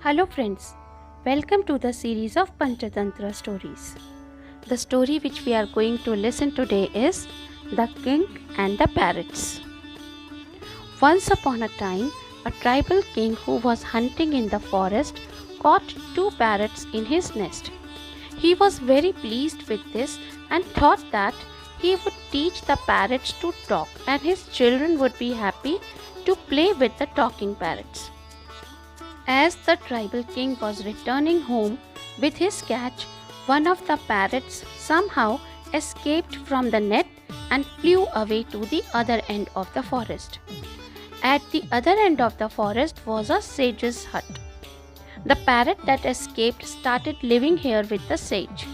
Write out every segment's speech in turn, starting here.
Hello friends, welcome to the series of Panchatantra stories. The story which we are going to listen today is The King and the Parrots. Once upon a time, a tribal king who was hunting in the forest caught two parrots in his nest. He was very pleased with this and thought that he would teach the parrots to talk and his children would be happy to play with the talking parrots. As the tribal king was returning home with his catch, one of the parrots somehow escaped from the net and flew away to the other end of the forest. At the other end of the forest was a sage's hut. The parrot that escaped started living here with the sage.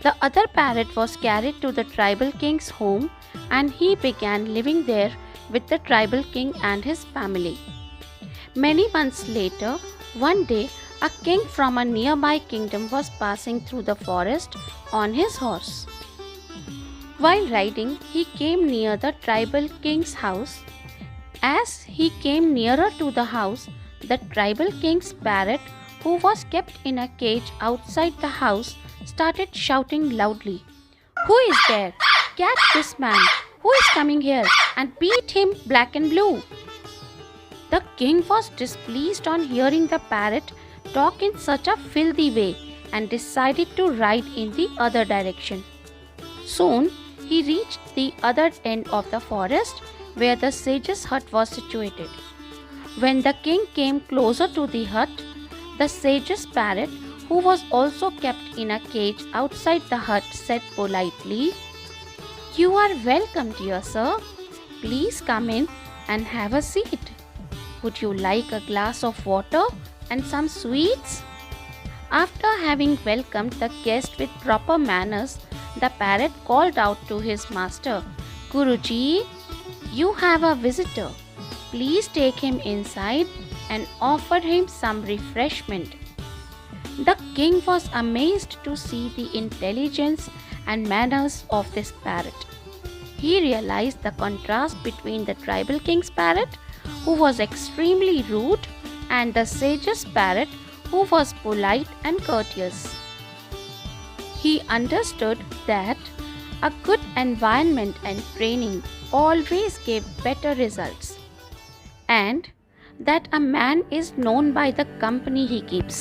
The other parrot was carried to the tribal king's home and he began living there with the tribal king and his family. Many months later, one day, a king from a nearby kingdom was passing through the forest on his horse. While riding, he came near the tribal king's house. As he came nearer to the house, the tribal king's parrot, who was kept in a cage outside the house, started shouting loudly, "Who is there? Catch this man! Who is coming here? And beat him black and blue!" The king was displeased on hearing the parrot talk in such a filthy way and decided to ride in the other direction. Soon he reached the other end of the forest where the sage's hut was situated. When the king came closer to the hut, the sage's parrot, who was also kept in a cage outside the hut, said politely, "You are welcome, dear sir. Please come in and have a seat. Would you like a glass of water and some sweets?" After having welcomed the guest with proper manners, the parrot called out to his master, "Guruji, you have a visitor. Please take him inside," and offered him some refreshment. The king was amazed to see the intelligence and manners of this parrot. He realized the contrast between the tribal king's parrot, who was extremely rude, and the sage's parrot, who was polite and courteous. He understood that a good environment and training always gave better results, and that a man is known by the company he keeps.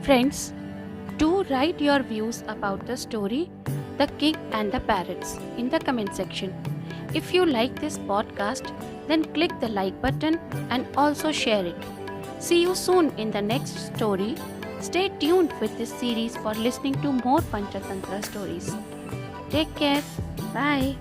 Friends, do write your views about the story The King and the Parrots in the comment section. If you like this podcast, then click the like button and also share it. See you soon in the next story. Stay tuned with this series for listening to more Panchatantra stories. Take care. Bye.